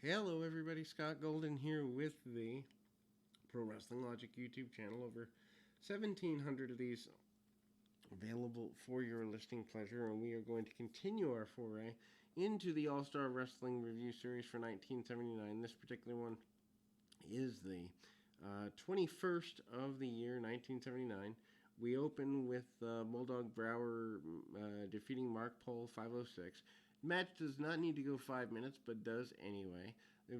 Hello, everybody. Scott Golden here with the Pro Wrestling Logic YouTube channel. Over 1,700 of these available for your listening pleasure, and we are going to continue our foray into the All-Star Wrestling Review Series for 1979. This particular one is the 21st of the year, 1979. We open with Bulldog Brower defeating Mark Pole 506. Match does not need to go 5 minutes, but does anyway. We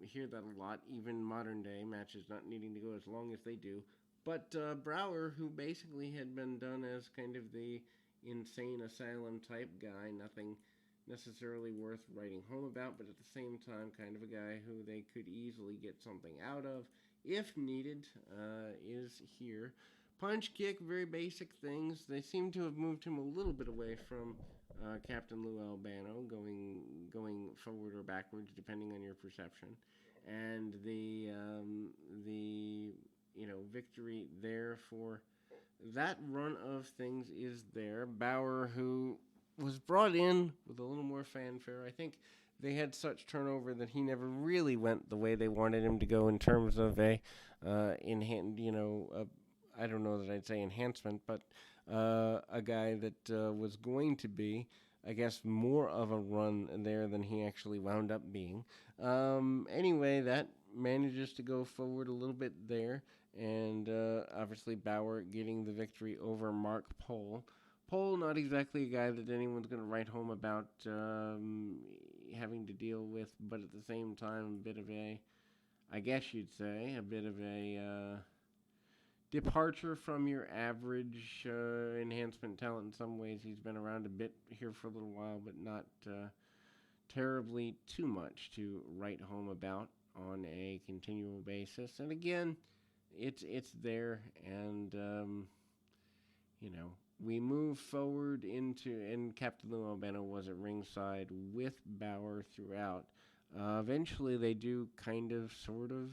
hear that a lot, even modern day matches not needing to go as long as they do. But Brower, who basically had been done as kind of the insane asylum type guy, nothing necessarily worth writing home about, but at the same time, kind of a guy who they could easily get something out of if needed, is here. Punch, kick, very basic things. They seem to have moved him a little bit away from Captain Lou Albano, going forward or backwards depending on your perception, and the victory there for that run of things is there. Bauer, who was brought in with a little more fanfare, I think they had such turnover that he never really went the way they wanted him to go in terms of I don't know that I'd say enhancement, but a guy that was going to be, I guess, more of a run there than he actually wound up being. Anyway, that manages to go forward a little bit there, and obviously Bauer getting the victory over Mark Pole. Pole, not exactly a guy that anyone's going to write home about having to deal with, but at the same time, a bit of a, I guess you'd say, a bit of a departure from your average enhancement talent in some ways. He's been around a bit here for a little while, but not terribly too much to write home about on a continual basis. And again, it's there, and we move forward and Captain Lou Albano was at ringside with Bauer throughout. Eventually, they do kind of, sort of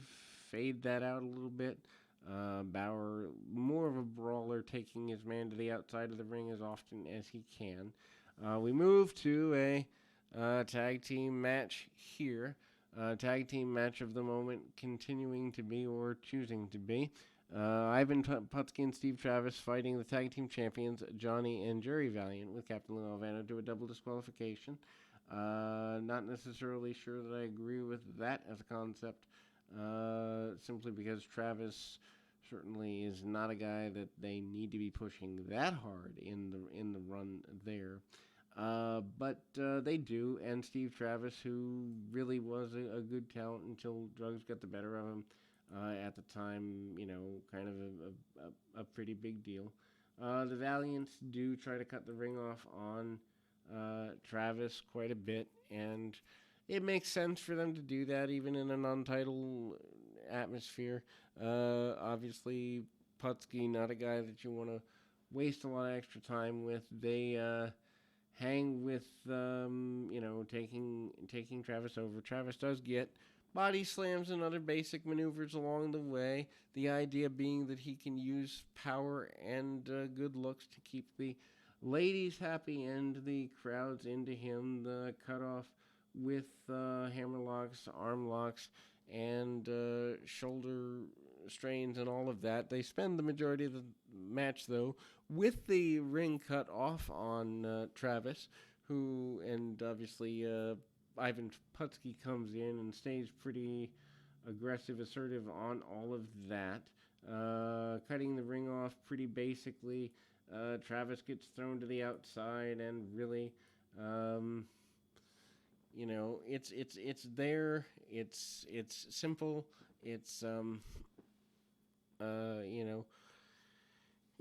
fade that out a little bit. Bauer, more of a brawler, taking his man to the outside of the ring as often as he can. We move to a tag team match here. Tag team match of the moment, continuing to be, or choosing to be, Ivan Putski and Steve Travis fighting the tag team champions Johnny and Jerry Valiant, with Captain Lou Albano to a double disqualification. Not necessarily sure that I agree with that as a concept, simply because Travis certainly is not a guy that they need to be pushing that hard in the run there. But they do, and Steve Travis, who really was a good talent until drugs got the better of him at the time, kind of a pretty big deal. The Valiants do try to cut the ring off on Travis quite a bit, and it makes sense for them to do that even in a non-title atmosphere. Obviously, Putski, not a guy that you want to waste a lot of extra time with. They hang with, taking Travis over. Travis does get body slams and other basic maneuvers along the way. The idea being that he can use power and good looks to keep the ladies happy and the crowds into him. The cutoff with hammerlocks, arm locks, and shoulder strains and all of that. They spend the majority of the match, though, with the ring cut off on Travis, and obviously Ivan Putski comes in and stays pretty aggressive, assertive on all of that. Cutting the ring off pretty basically. Travis gets thrown to the outside, and really, it's there. It's simple. It's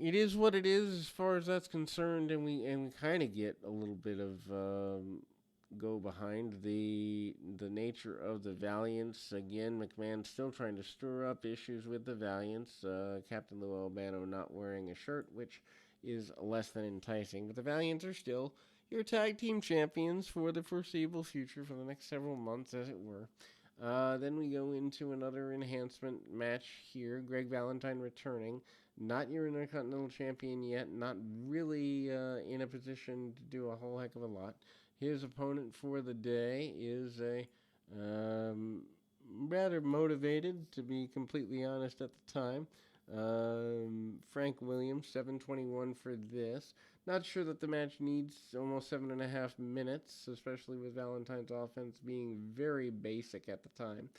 it is what it is as far as that's concerned, and we kind of get a little bit of go behind the nature of the Valiants. Again, McMahon still trying to stir up issues with the Valiants. Captain Lou Albano not wearing a shirt, which is less than enticing, but the Valiants are still your tag team champions for the foreseeable future, for the next several months, as it were. Then we go into another enhancement match here. Greg Valentine returning. Not your Intercontinental Champion yet. Not really in a position to do a whole heck of a lot. His opponent for the day is a rather motivated, to be completely honest, at the time. Frank Williams, 7:21 for this. Not sure that the match needs almost 7.5 minutes, especially with Valentine's offense being very basic at the time.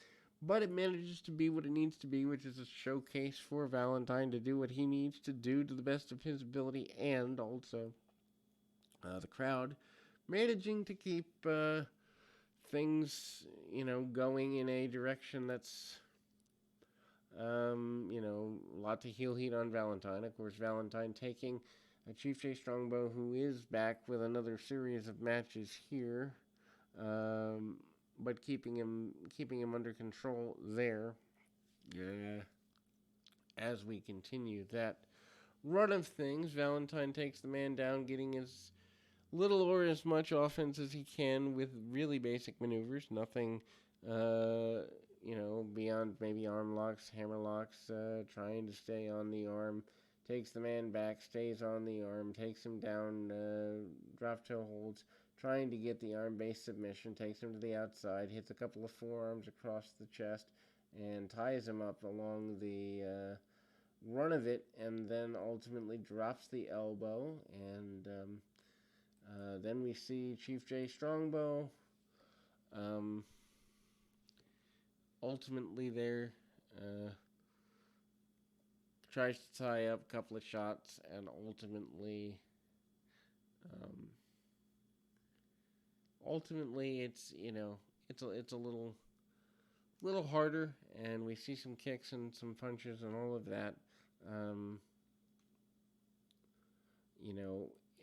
But it manages to be what it needs to be, which is a showcase for Valentine to do what he needs to do to the best of his ability, and also the crowd managing to keep things, going in a direction that's, a lot to heel heat on Valentine. Of course, Valentine taking Chief Jay Strongbow, who is back with another series of matches here, but keeping him under control there. Yeah. As we continue that run of things, Valentine takes the man down, getting as little or as much offense as he can with really basic maneuvers. Nothing, beyond maybe arm locks, hammer locks, trying to stay on the arm. Takes the man back, stays on the arm, takes him down, drop toe holds, trying to get the arm-based submission, takes him to the outside, hits a couple of forearms across the chest, and ties him up along the run of it, and then ultimately drops the elbow, and then we see Chief Jay Strongbow ultimately there tries to tie up a couple of shots, and ultimately it's a little harder, and we see some kicks and some punches and all of that.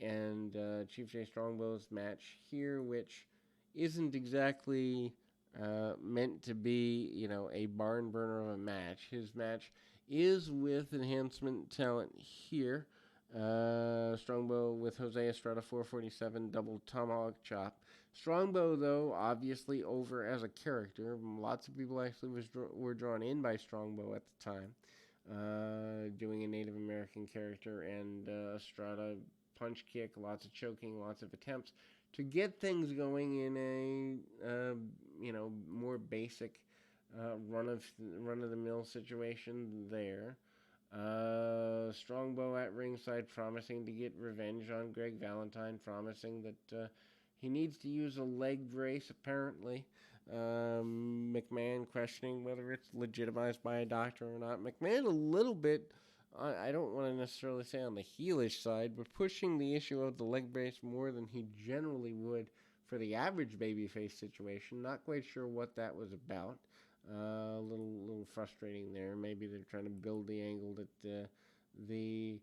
And Chief Jay Strongbow's match here, which isn't exactly meant to be, a barn burner of a match. His match is with enhancement talent here. Strongbow with Jose Estrada 447 double tomahawk chop. Strongbow, though, obviously over as a character. Lots of people actually were drawn in by Strongbow at the time, doing a Native American character, and Estrada punch kick, lots of choking, lots of attempts to get things going in a more basic run of the mill situation there. Strongbow at ringside promising to get revenge on Greg Valentine, promising that he needs to use a leg brace, apparently. McMahon questioning whether it's legitimized by a doctor or not. McMahon a little bit, I don't want to necessarily say on the heelish side, but pushing the issue of the leg brace more than he generally would for the average babyface situation. Not quite sure what that was about. A little frustrating there. Maybe they're trying to build the angle that the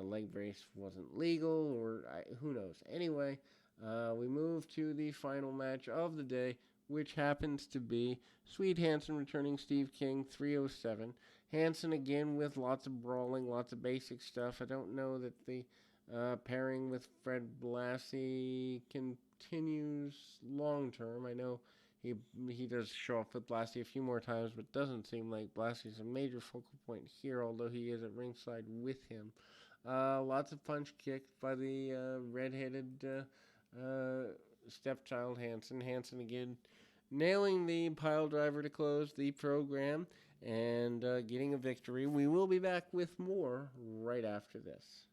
leg brace wasn't legal, or who knows. Anyway, we move to the final match of the day, which happens to be Swede Hansen returning Steve King, 307. Hansen again with lots of brawling, lots of basic stuff. I don't know that the pairing with Fred Blassie continues long term. I know he does show up with Blassie a few more times, but doesn't seem like Blassie's a major focal point here, although he is at ringside with him. Lots of punch kicked by the redheaded stepchild Hansen. Hansen again nailing the pile driver to close the program and getting a victory. We will be back with more right after this.